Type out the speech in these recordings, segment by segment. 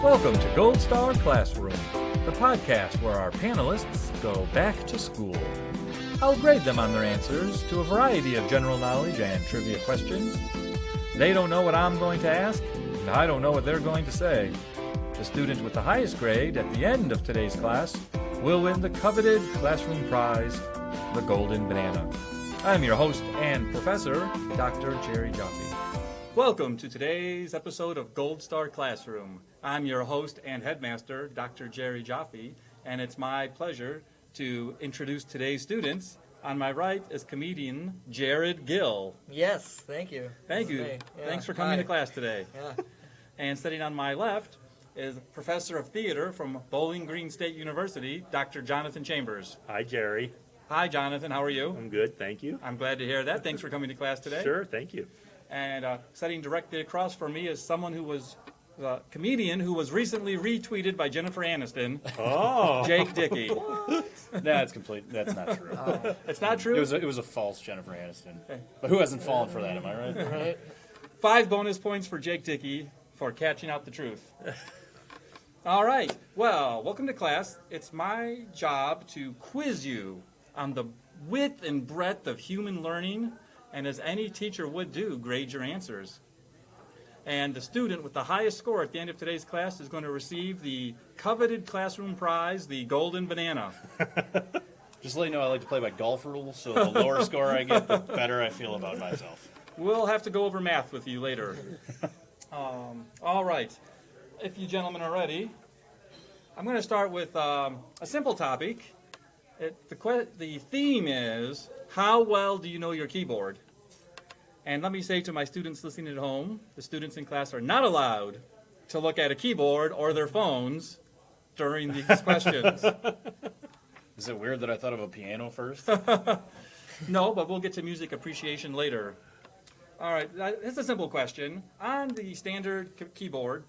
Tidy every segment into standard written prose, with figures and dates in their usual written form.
Welcome to Gold Star Classroom, the podcast where our panelists go back to school. I'll grade them on their answers to a variety of general knowledge and trivia questions. They don't know what I'm going to ask, and I don't know what they're going to say. The student with the highest grade at the end of today's class will win the coveted classroom prize, the Golden Banana. I'm your host and professor, Dr. Jerry Jaffe. Welcome to today's episode of Gold Star Classroom. I'm your host and headmaster, Dr. Jerry Jaffe, and it's my pleasure to introduce today's students. On my right is comedian Jared Gill. Yes, thank you. Thank you. Yeah. Thanks for coming to class today. Yeah. And sitting on my left is professor of theater from Bowling Green State University, Dr. Jonathan Chambers. Hi, Jerry. Hi, Jonathan. How are you? I'm good, thank you. I'm glad to hear that. Thanks for coming to class today. Sure, thank you. And sitting directly across from me is someone who was a comedian who was recently retweeted by Jennifer Aniston. Oh. Jake Dickey. That's not true. It's not true? It was a false Jennifer Aniston. But who hasn't fallen for that, am I right? Right. 5 bonus points for Jake Dickey for catching out the truth. All right. Well, welcome to class. It's my job to quiz you on the width and breadth of human learning, and as any teacher would do, grade your answers. And the student with the highest score at the end of today's class is going to receive the coveted classroom prize, the Golden Banana. Just to let you know, I like to play by golf rules, so the lower score I get, the better I feel about myself. We'll have to go over math with you later. All right. If you gentlemen are ready, I'm going to start with a simple topic. The theme is, how well do you know your keyboard? And let me say to my students listening at home, the students in class are not allowed to look at a keyboard or their phones during these questions. Is it weird that I thought of a piano first? No, but we'll get to music appreciation later. All right, it's a simple question. On the standard keyboard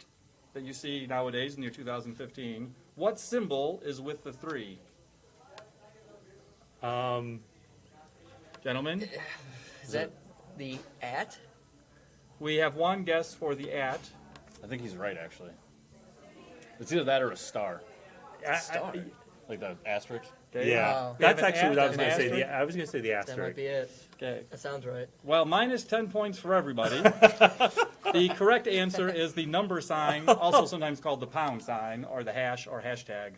that you see nowadays in year 2015, what symbol is with the 3? Gentlemen? Is that the at? We have one guess for the at. I think he's right, actually. It's either that or a star. Star. Like the asterisk. Okay. Yeah, Wow. that's We have actually what I was an going to say. asterisk? I was going to say the That might asterisk. be it. Okay. That sounds right. Well, minus 10 points for everybody. The correct answer is the number sign, also sometimes called the pound sign, or the hash or hashtag.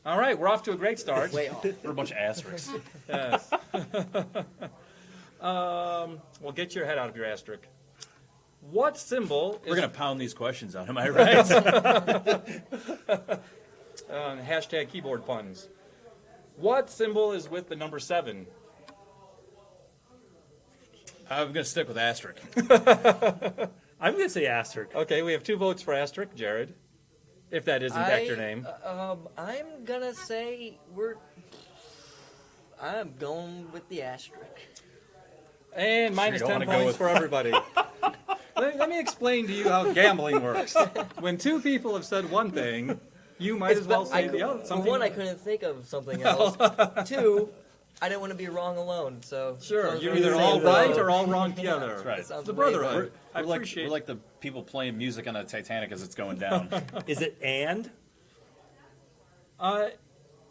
All right, we're off to a great start. Wait, Or a bunch of asterisks. Yes. Well, get your head out of your asterisk. What symbol is... We're going to pound these questions out, am I right? hashtag keyboard puns. What symbol is with the number 7? I'm going to stick with asterisk. I'm going to say asterisk. Okay, we have 2 votes for asterisk, Jared. If that is in fact your name. I'm gonna say I'm going with the asterisk. And minus Sure you 10 don't wanna go points with- for everybody. Let me explain to you how gambling works. When 2 people have said one thing, you might as well say the other. For Something. one, I couldn't think of something else. 2, I didn't want to be wrong alone. So Sure, those you're are either the all same right vote. or all wrong together. That's right. That sounds It's a way brotherhood. better. I appreciate We're like the people playing music on the Titanic as it's going down. Is it and?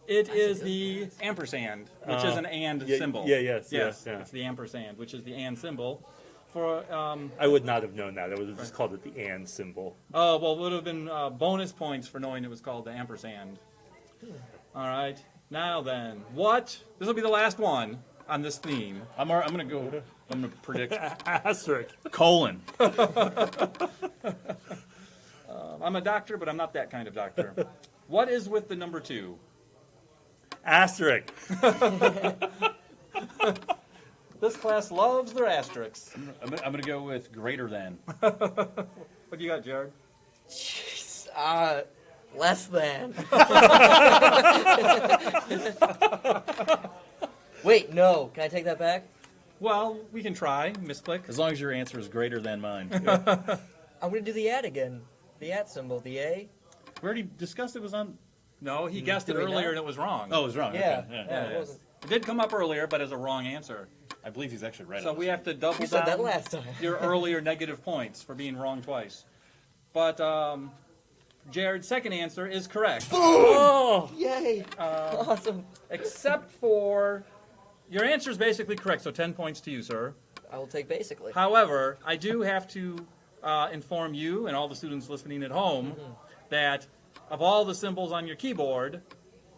It is the ampersand, which is an and yeah, symbol. yes, Yes, yeah. it's the ampersand, which is the and symbol. For I would not have known that. I would have just called it the and symbol. oh well, it would have been bonus points for knowing it was called the ampersand. All right, now then, what? This will be the last one on this theme. I'm going to predict Asterisk. colon. I'm a doctor, but I'm not that kind of doctor. What is with the number 2? Asterisk. This class loves their asterisks. I'm going to go with greater than. What do you got, Jared? Jeez, less than. Wait, no. Can I take that back? Well, we can try. Misclick. As long as your answer is greater than mine. I'm gonna do the at again. The at symbol. The A. We already discussed it was on. No, he guessed it Did we earlier not? and it was wrong. Oh, it was wrong. Yeah. Okay. Yeah, it yes. wasn't. It did come up earlier, but as a wrong answer. I believe he's actually right. So on we this. have to double You said down that last time. your earlier negative points for being wrong twice. But Jared's second answer is correct. Oh, Yay! Awesome. Except for your answer is basically correct, so 10 points to you, sir. I will take basically. However, I do have to inform you and all the students listening at home that of all the symbols on your keyboard,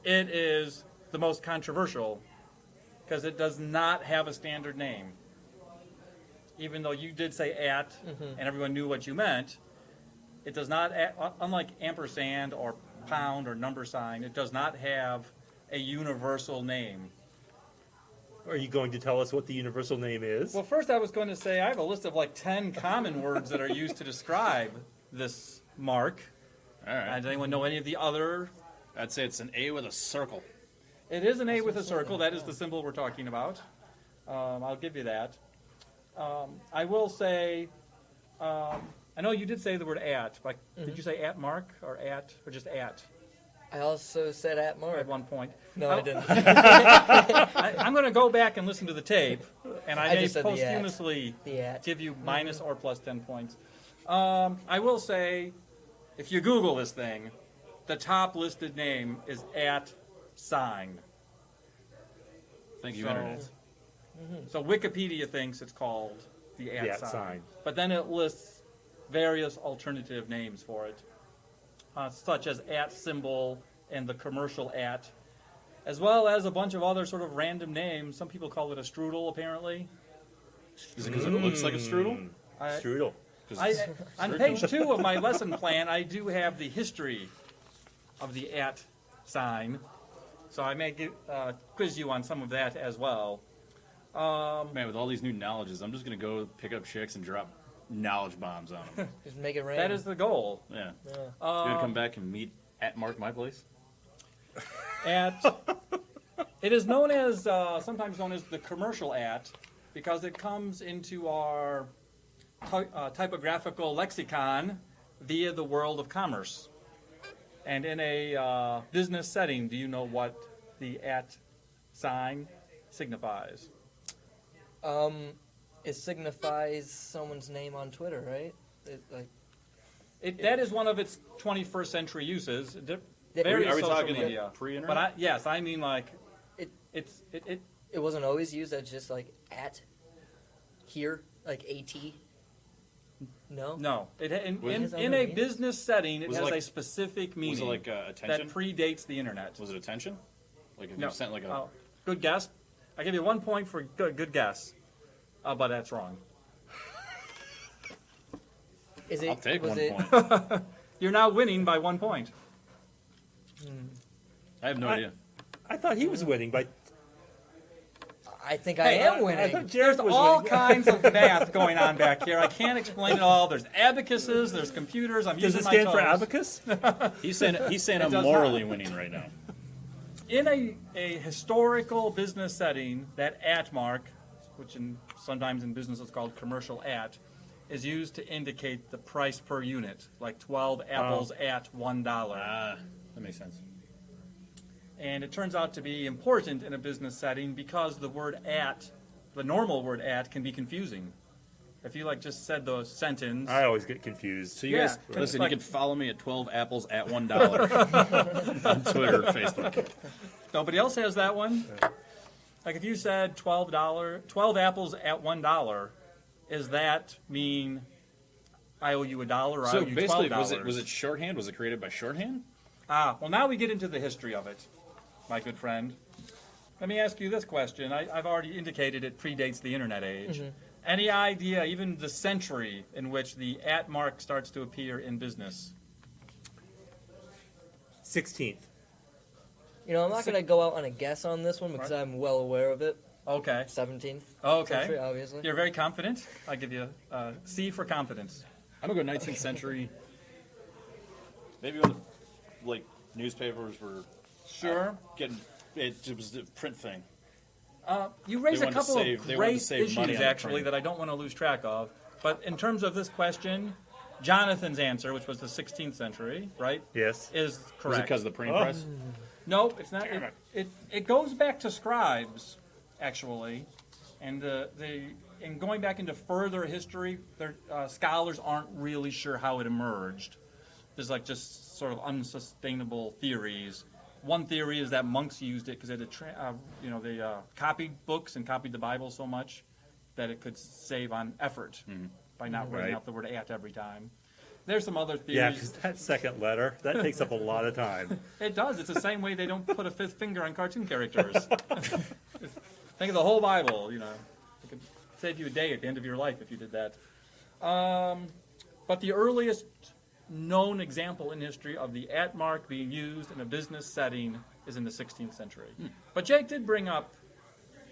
it is the most controversial because it does not have a standard name. Even though you did say at and everyone knew what you meant, it does not, unlike ampersand or pound or number sign, it does not have a universal name. are you going to tell us what the universal name is? Well, first I was going to say I have a list of like 10 common words that are used to describe this mark. All right. Does anyone know any of the other? I'd say it's an A with a circle. It is an A with a circle. That is the symbol we're talking about. I'll give you that. I will say, I know you did say the word at, but did you say at mark or just at? I also said at At Mark. one point. No, I didn't. I'm going to go back and listen to the tape, and I may just said the at. posthumously The at. give you minus or plus 10 points. I will say, if you Google this thing, the top listed name is at sign. Thank you, So- Internet. So Wikipedia thinks it's called the at The at sign. sign. But then it lists various alternative names for it, such as at symbol and the commercial at, as well as a bunch of other sort of random names. Some people call it a strudel, apparently. Is it because it looks like a strudel? Strudel. 'Cause I, it's- on page 2 of my lesson plan, I do have the history of the at sign, so I may quiz you on some of that as well. Man, with all these new knowledges, I'm just going to go pick up chicks and drop knowledge bombs on them. Just make it rain. That is the goal. Yeah. Yeah. You going to come back and meet at Mark my place? It is known as, sometimes known as the commercial at, because it comes into our typographical lexicon via the world of commerce. And in a business setting, do you know what the at sign signifies? It signifies someone's name on Twitter, right? That is one of its 21st century uses. Yeah, Various Are we social talking media. like pre-internet? But yes, I mean like It- it It wasn't always used as just like at here, like AT. No. no. Was it- In a business setting, it Was it has like- a specific Was meaning it like that attention? predates the internet. Was it attention? Like if No. you sent like a... Oh, good guess. I give you 1 point for good guess, but that's wrong. Is it? I'll take was 1 it, point. You're now winning by 1 point. I have no idea. I thought he was winning by. I think I am I winning. thought Jared was All winning. kinds of math going on back here. I can't explain it all. There's abacuses, there's computers. I'm Does using it my stand for toes. abacus? He's saying It I'm does morally not. winning right now. In a historical business setting, that at mark, which sometimes in business is called commercial at, is used to indicate the price per unit, like 12 apples at $1. Ah, that makes sense. And it turns out to be important in a business setting because the word at, the normal word at, can be confusing. If you just said the sentence, I always get confused. So you Yeah, guys, it's listen, like- you can follow me at 12 apples at $1 on Twitter, Facebook. nobody else has that one. Like if you said $12 apples at $1, does that mean I owe you $1 or I So owe you basically, $12? was it shorthand? Was it created by shorthand? Well, now we get into the history of it, my good friend. Let me ask you this question. I've already indicated it predates the internet age. Any idea, even the century in which the at mark starts to appear in business? 16th. You know, I'm not going to go out on a guess on this one because I'm well aware of it. Okay. 17th Okay. century, obviously. You're very confident. I'll give you a C for confidence. I'm gonna go 19th century. Maybe when the newspapers were Sure. getting it was the print thing. You raise They a wanted to couple save- of they wanted to great save money issues, on the actually, print. that I don't want to lose track of. But in terms of this question, Jonathan's answer, which was the 16th century, right, Yes. is Was it correct. because of the printing Oh. press? No, it's not. Damn It goes back to scribes, actually, and and going back into further history, scholars aren't really sure how it emerged. there's like just sort of unsustainable theories. One theory is that monks used it because they copied books and copied the Bible so much that it could save on effort by not writing out the word "at" every time. There's some other theories. Yeah, because that second letter, that takes up a lot of time. It does. It's the same way they don't put a fifth finger on cartoon characters. Think of the whole Bible, It could save you a day at the end of your life if you did that. But the earliest known example in history of the @ mark being used in a business setting is in the 16th century. But Jake did bring up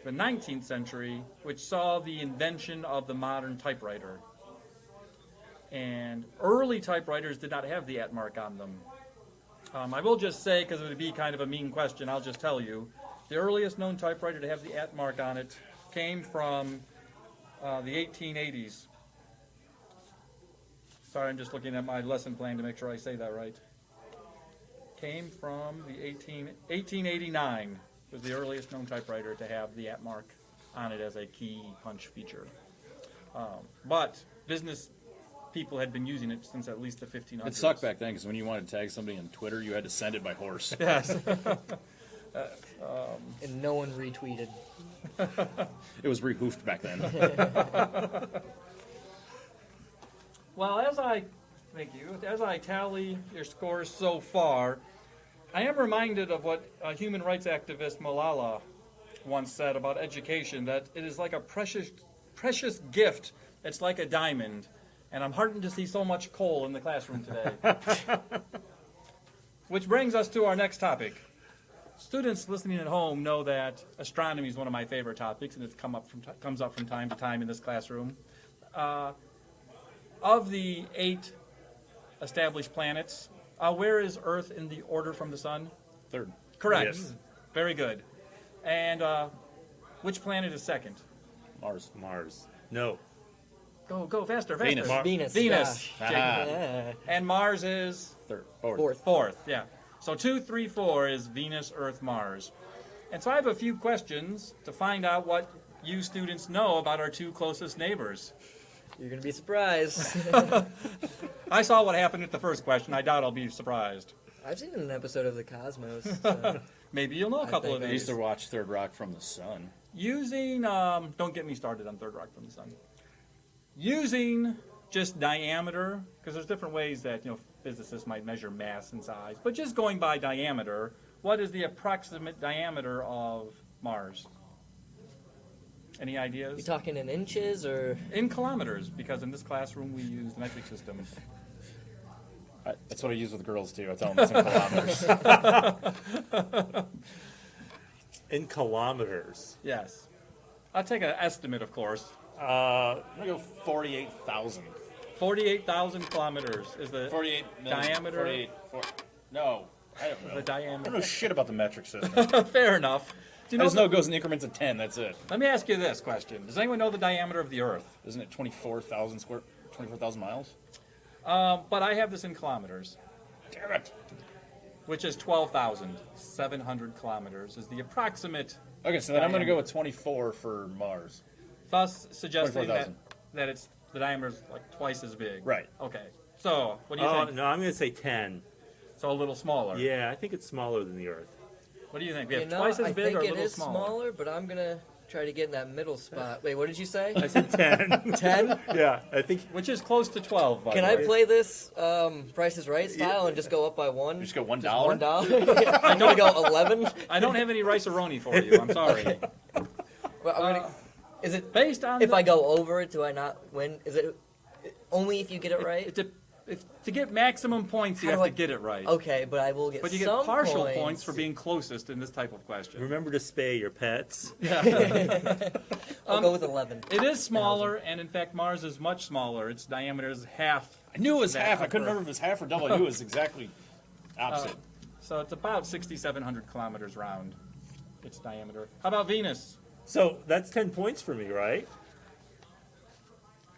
the 19th century, which saw the invention of the modern typewriter. And early typewriters did not have the @ mark on them. I will just say, because it would be kind of a mean question, I'll just tell you, the earliest known typewriter to have the @ mark on it came from the 1880s. Sorry, I'm just looking at my lesson plan to make sure I say that right. Came from the 1889 was the earliest known typewriter to have the @ mark on it as a key punch feature. But business people had been using it since at least the 1500s. It sucked back then because when you wanted to tag somebody on Twitter, you had to send it by horse. Yes. And no one retweeted. It was rehoofed back then. Well, as I tally your scores so far, I am reminded of what human rights activist Malala once said about education, that it is like a precious gift. It's like a diamond. And I'm heartened to see so much coal in the classroom today. Which brings us to our next topic. Students listening at home know that astronomy is one of my favorite topics, and it comes up from time to time in this classroom. Of the 8 established planets, where is Earth in the order from the Sun? Third. Correct. Yes. Very good. And which planet is second? Mars. No. Go faster. Venus. Venus. Venus. Gosh. Jake. Yeah. And Mars is Third. fourth. Yeah. So 2, 3, 4 is Venus, Earth, Mars. And so I have a few questions to find out what you students know about our 2 closest neighbors. You're going to be surprised. I saw what happened with the first question. I doubt I'll be surprised. I've seen an episode of The Cosmos. So. Maybe you'll know a couple of think I used these. to watch Third Rock from the Sun. Using, don't get me started on Third Rock from the Sun. Using just diameter, because there's different ways that physicists might measure mass and size, but just going by diameter, what is the approximate diameter of Mars? Any ideas? You talking in inches or? In kilometers, because in this classroom we use the metric system. That's what I use with girls too. I tell them it's in kilometers. In kilometers. Yes. I'll take an estimate, of course. I'm gonna go 48,000. 48,000 kilometers is the 48 million, diameter. 48. No, I don't know. The I diameter. don't know shit about the metric system. Fair enough. Do you I know just know it goes in increments of 10. That's it. Let me ask you this question. Does anyone know the diameter of the Earth? Isn't it 24,000 miles? But I have this in kilometers, Damn it. which is 12,700 kilometers is the approximate, Okay, so then I'm gonna go with 24 for Mars. thus suggesting 24,000. that it's the diameter is like twice as big. Right. Okay. So what do you Oh, think? no, I'm going to say 10. So a little smaller. Yeah, I think it's smaller than the Earth. What do you think? We have You know, twice as I big think or a it little is smaller? smaller, but I'm going to try to get in that middle spot. Wait, what did you say? I said 10. 10? Yeah, I think. Which is close to 12. By Can the I way. play this Price is Right style and just go up by one? You just go $1? $1? I'm going to go 11? I don't have any rice-a-roni for you. I'm sorry. Well, I'm gonna, is it, Based on if I go over it, do I not win? Is it only if you get it right? to get maximum points, you How have do to get it right. Okay, but I will get But you some get partial points. points for being closest in this type of question. Remember to spay your pets. I'll go with 11. It is smaller, and in fact, Mars is much smaller. Its diameter is half. I knew it was That half. I couldn't upper- remember if it was half or double. I knew it was exactly opposite. So it's about 6,700 kilometers round, its diameter. How about Venus? So that's 10 points for me, right?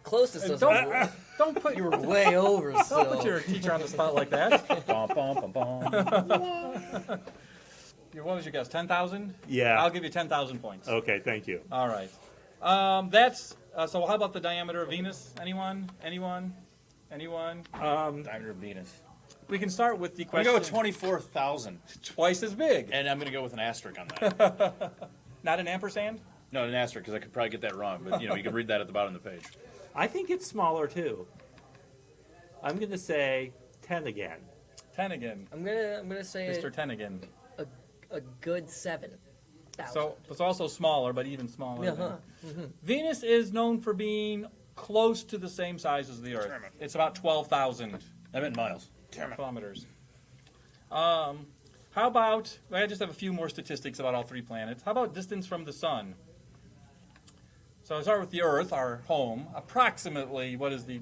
Closest doesn't Don't put You were way over, don't so. put your teacher on the spot like that. Bum, bum, bum, bum. What was your guess? 10,000? Yeah. I'll give you 10,000 points. Okay, thank you. All right. That's so. How about the diameter of Venus? Anyone? Diameter of Venus. we can start with the I'm question. going to go with 24,000. Twice as big. And I'm going to go with an asterisk on that. Not an ampersand? No, an asterisk, because I could probably get that wrong. But, you can read that at the bottom of the page. I think it's smaller too. I'm going to say 10 again. 10 again. I'm gonna say Mr. 10 again. a good 7,000. So it's also smaller, but even smaller. Uh-huh. Venus is known for being close to the same size as the Earth. Damn it. It's about 12,000 I meant miles. kilometers. How about, I just have a few more statistics about all three planets. How about distance from the sun? So I'll start with the Earth, our home. Approximately, what is the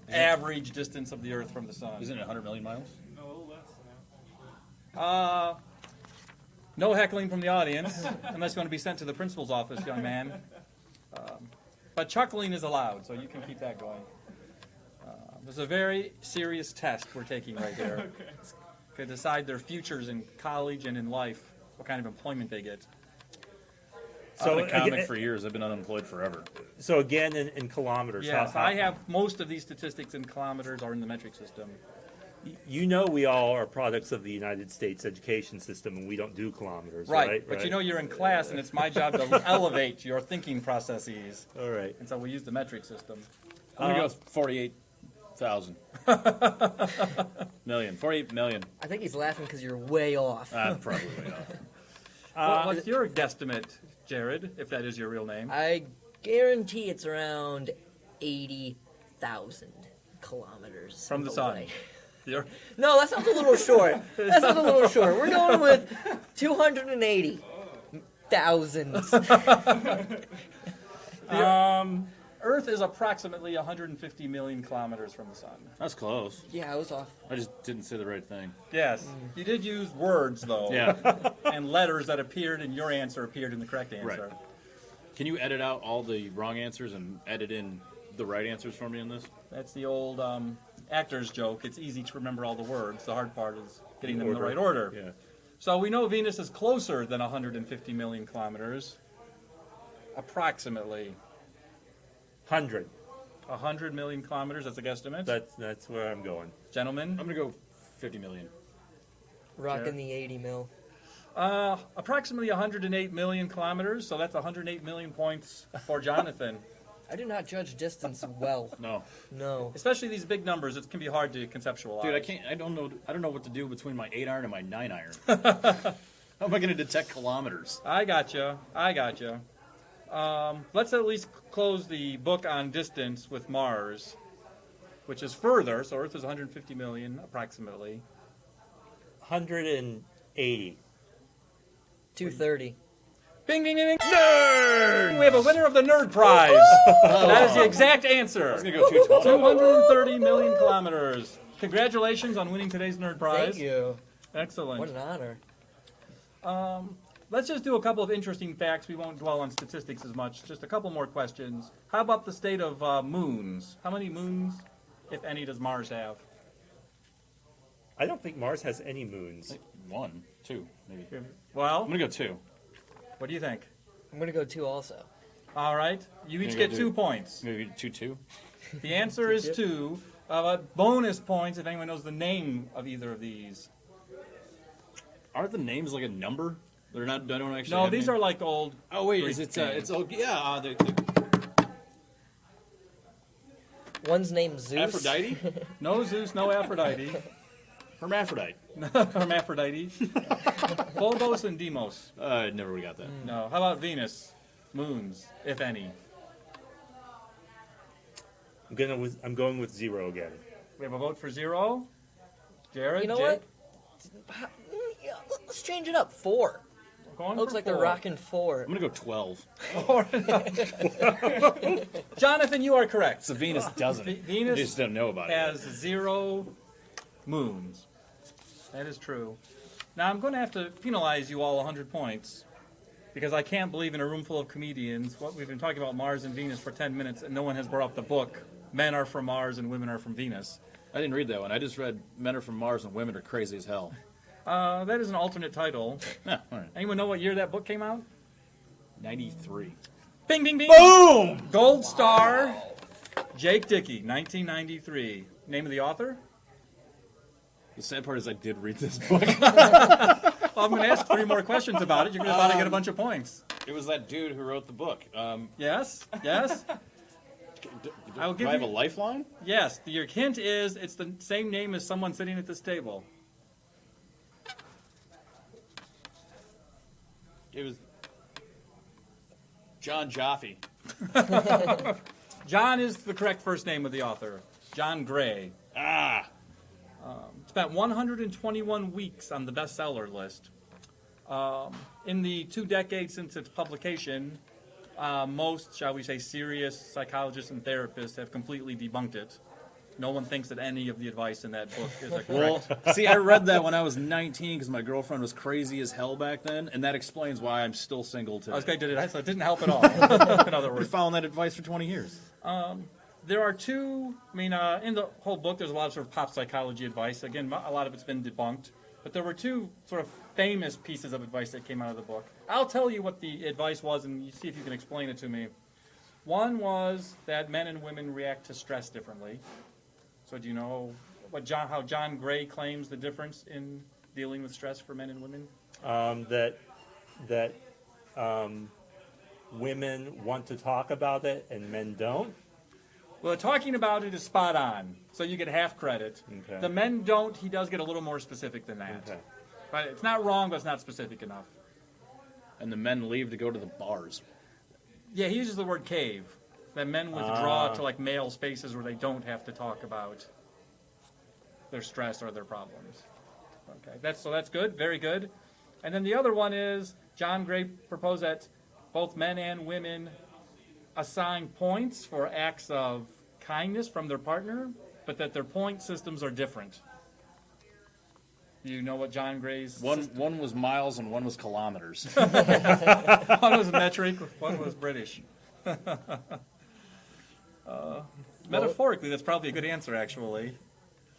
average distance of the Earth from the sun? Isn't it 100 million miles? No heckling from the audience, unless you want to be sent to the principal's office, young man. But chuckling is allowed, so you can keep that going. There's a very serious test we're taking right here. To decide their futures in college and in life, what kind of employment they get. So I've been a comic again- for years. I've been unemployed forever. So again, in kilometers. Yes, I have most of these statistics in kilometers or in the metric system. You know, we all are products of the United States education system, and we don't do kilometers, right? But you're in class, and it's my job to elevate your thinking processes. All right. And so we use the metric system. I'm going to go with 48,000. Million. 48 million. I think he's laughing because you're way off. I'm probably way off. What's your guesstimate, Jared, if that is your real name? I guarantee it's around 80,000 kilometers From the sun. away. The Earth- No, that sounds a little short. That sounds a little short. We're going with 280,000. Earth is approximately 150 million kilometers from the sun. That's close. Yeah, I was off. I just didn't say the right thing. Yes. You did use words, though. Yeah. And letters that appeared in your answer appeared in the correct answer. Right. Can you edit out all the wrong answers and edit in the right answers for me in this? That's the old actor's joke. It's easy to remember all the words. The hard part is getting them in the right order. Yeah. So we know Venus is closer than 150 million kilometers. Approximately 100. 100 million kilometers, that's a guesstimate. That's where I'm going. Gentlemen? I'm going to go 50 million. Rocking Sure. the 80 mil. Approximately 108 million kilometers, so that's 108 million points for Jonathan. I do not judge distance well. No. No. Especially these big numbers, it can be hard to conceptualize. Dude, I don't know what to do between my 8 iron and my 9 iron. How am I going to detect kilometers? I gotcha. Let's at least close the book on distance with Mars, which is further. So Earth is 150 million, approximately. 180. 230. Bing, ding, ding, ding. Nerd! We have a winner of the Nerd Prize. That is the exact answer. I was going to go 220. 230 million kilometers. Congratulations on winning today's Nerd Prize. Thank you. Excellent. What an honor. Let's just do a couple of interesting facts. We won't dwell on statistics as much. Just a couple more questions. How about the state of moons? How many moons, if any, does Mars have? I don't think Mars has any moons. 1, 2, maybe. I'm Well, going to go 2. what do you think? I'm going to go 2 also. All right. You each Maybe get I 2 do. points. Maybe 2-2. The answer is 2. Bonus points if anyone knows the name of either of these. Are the names like a number? They're not. I don't actually. No, have these names. are like old. Oh wait, Greek is it? names. It's oh yeah. One's named Zeus. Aphrodite, No Zeus, no Aphrodite. hermaphrodite. Hermaphrodite. Phobos and Deimos. I never would have got that. No. How about Venus? Moons, if any. I'm going with 0 again. We have a vote for 0. Jared, You know Jake? what? Yeah, let's change it up. 4. Going Looks for like 4. they're rocking 4. I'm gonna go 12. Jonathan, you are correct. So Venus doesn't. Venus They just don't know about has 0 moons. That is true. Now, I'm going to have to penalize you all 100 points because I can't believe in a room full of comedians. We've been talking about Mars and Venus for 10 minutes, and no one has brought up the book, Men Are From Mars and Women Are From Venus. it. I didn't read that one. I just read Men Are From Mars and Women Are Crazy as Hell. That is an alternate title. Yeah, all right. Anyone know what year that book came out? 93. Bing, bing, bing. Boom! Gold star, Jake Dickey, 1993. Name of the author? The sad part is I did read this book. Well, I'm going to ask 3 more questions about it. You're going to get a bunch of points. It was that dude who wrote the book. Yes. I will give do I have you- a lifeline? Yes. Your hint is it's the same name as someone sitting at this table. It was John Jaffe. John is the correct first name of the author. John Gray. Ah, Spent 121 weeks on the bestseller list. In the 2 decades since its publication, most, shall we say, serious psychologists and therapists have completely debunked it. No one thinks that any of the advice in that book is correct. well, see, I read that when I was 19 because my girlfriend was crazy as hell back then, and that explains why I'm still single today. Okay, so it didn't help at all. In other I've been words, following that advice for 20 years. there are 2. In the whole book, there's a lot of sort of pop psychology advice. Again, a lot of it's been debunked, but there were 2 sort of famous pieces of advice that came out of the book. I'll tell you what the advice was, and you see if you can explain it to me. One was that men and women react to stress differently. So do you know how John Gray claims the difference in dealing with stress for men and women? That women want to talk about it and men don't. Well, talking about it is spot on, so you get half credit. Okay. The men don't. He does get a little more specific than that. Okay. But it's not wrong, but it's not specific enough. And the men leave to go to the bars. Yeah, he uses the word cave. That men withdraw to like male spaces where they don't have to talk about their stress or their problems. Okay, that's good, very good. And then the other one is John Gray proposed that both men and women assign points for acts of kindness from their partner, but that their point systems are different. Do you know what John Gray's One was miles and one was kilometers. One was metric, one was British. Metaphorically, that's probably a good answer, actually.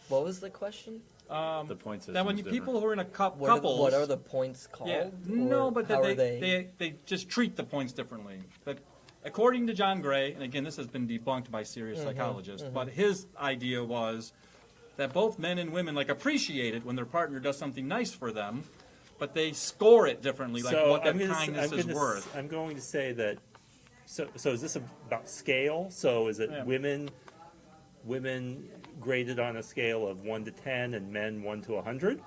What was the question? The point system. That when people who are in a What couples, are the points called? yeah, Or no, but how that are they just treat the points differently. That according to John Gray, and again, this has been debunked by serious psychologists, but his idea was that both men and women appreciate it when their partner does something nice for them, but they score it differently, what that kindness is worth. I'm going to say that. So is this about scale? So is it women graded on a scale of 1 to 10 and men 1 to 100?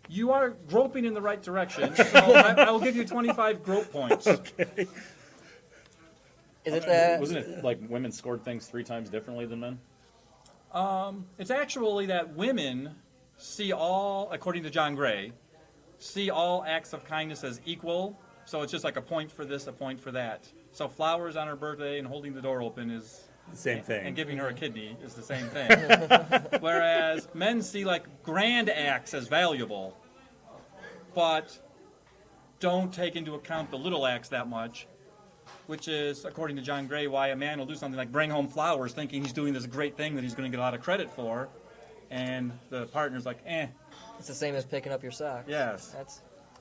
You are groping in the right direction, so I will give you 25 grope points. Okay. Is it that? Wasn't it like women scored things 3 times differently than men? It's actually that women see all, according to John Gray, see all acts of kindness as equal. So it's just like a point for this, a point for that. So flowers on her birthday and holding the door open is The same thing. and giving her a kidney is the same thing. Whereas men see grand acts as valuable, but don't take into account the little acts that much, which is, according to John Gray, why a man will do something like bring home flowers thinking he's doing this great thing that he's going to get a lot of credit for, and the partner's like, eh. It's the same as picking up your socks. Yes.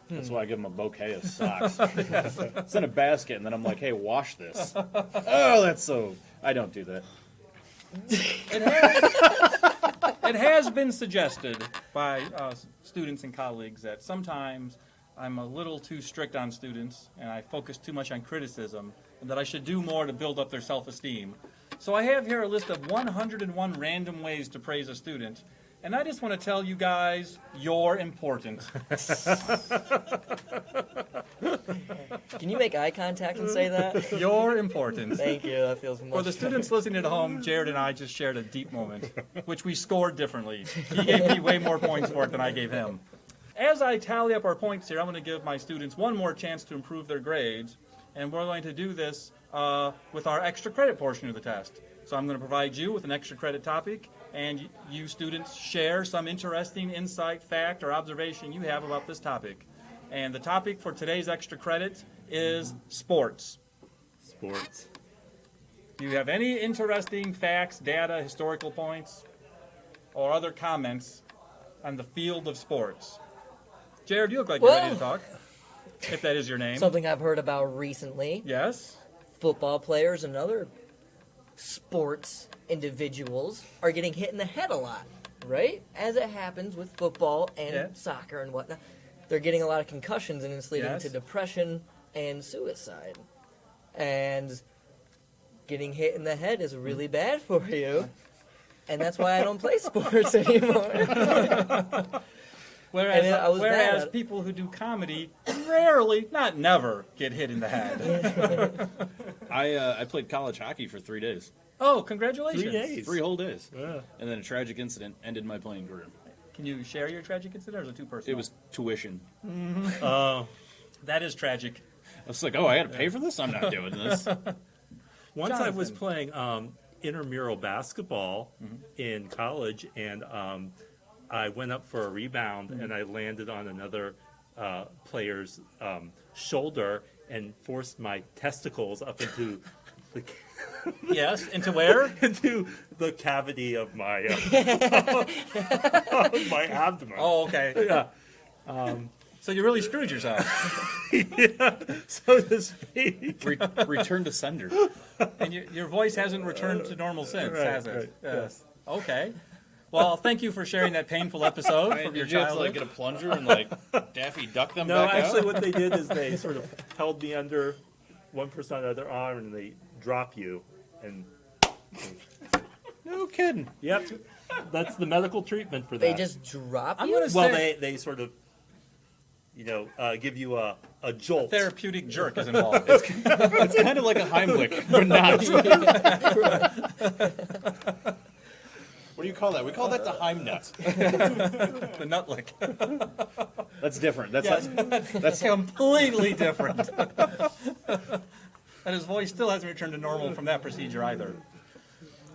That's why I give him a bouquet of socks. It's in a basket, and then I'm like, hey, wash this. Oh, that's so... I don't do that. It has been suggested by students and colleagues that sometimes I'm a little too strict on students and I focus too much on criticism, and that I should do more to build up their self-esteem. So I have here a list of 101 random ways to praise a student, and I just want to tell you guys, you're important. Can you make eye contact and say that? You're important. Thank you. That feels much For the students listening at home, Jared and I just shared a deep moment, which we scored differently. He gave me way more points for it than I gave him. As I tally up our points here, I'm going to give my students one more chance to improve their grades, and we're going to do this with our extra credit portion of the test. So I'm going to provide you with an extra credit topic, and you students share some interesting insight, fact, or observation you have about this topic. And the topic for today's extra credit is sports. Sports. Do you have any interesting facts, data, historical points, or other comments on the field of sports? Jared, you look like you're ready to talk, if that is your name. something I've heard about recently. Yes? Football players and other sports individuals are getting hit in the head a lot. right as it happens with football and Yeah. soccer and whatnot, they're getting a lot of concussions, and it's leading Yes. to depression and suicide. And getting hit in the head is really bad for you. And that's why I don't play sports anymore. Whereas, And I was mad whereas at it. people who do comedy rarely, not never, get hit in the head. I played college hockey for 3 days. Oh, congratulations. 3 days. 3 whole days. Yeah. And then a tragic incident ended my playing career. Can you share your tragic incident, or is it too personal? It was tuition. That is tragic. I was like, oh, I got to pay for this? I'm not doing this. Once I was Jonathan. playing intramural basketball in college, and I went up for a rebound, and I landed on another player's shoulder and forced my testicles up into the Yes, into where? into the cavity of my my abdomen. Oh, okay. Yeah, So you really screwed yourself. yeah, so to speak. Return to sender. And your voice hasn't returned to normal since, Right, has it? right, Yes. Okay. Well, thank you for sharing that painful episode from your Did you have to childhood. get a plunger and Daffy Duck them No, back actually, out? what they did is they sort of held me under 1% of their arm, and they drop you. And No kidding. yep, that's the medical treatment for that. They just drop I'm you? gonna well, say they sort of, give you a jolt. therapeutic jerk is involved. It's kind of like a Heimlich, but not. What do you call that? We call that the Heimnut. The nut lick. That's different. That's Yes, not, that's completely different. And his voice still hasn't returned to normal from that procedure either.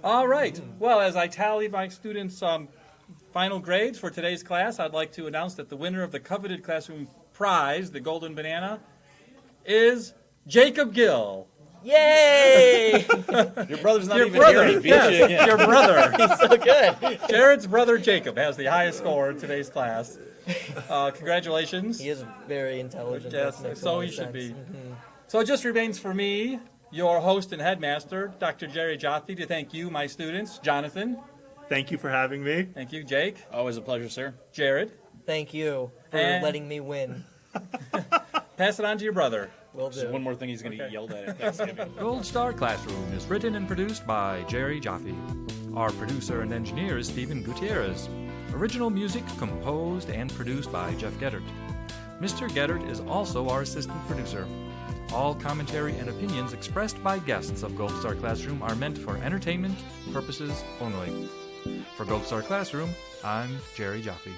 All right. Well, as I tally my students' final grades for today's class, I'd like to announce that the winner of the coveted classroom prize, the Golden Banana, is Jacob Gill. Yay! your brother's not Your even brother. here. He beat you Yes, again. your brother. He's so good. Jared's brother Jacob has the highest score in today's class. Congratulations. He is very intelligent. Yes, That makes a so lot he of should sense. be. So it just remains for me, your host and headmaster, Dr. Jerry Jaffe, to thank you, my students. Jonathan, Thank you for having me. thank you. Jake, Always a pleasure, sir. Jared, Thank you for And- letting me win. pass it on to your brother. Will Just do. one more thing he's going to Okay. get yelled at Thanksgiving. Gold Star Classroom is written and produced by Jerry Jaffe. Our producer and engineer is Stephen Gutierrez. Original music composed and produced by Jeff Geddert. Mr. Geddert is also our assistant producer. All commentary and opinions expressed by guests of Gold Star Classroom are meant for entertainment purposes only. For Gold Star Classroom, I'm Jerry Jaffe.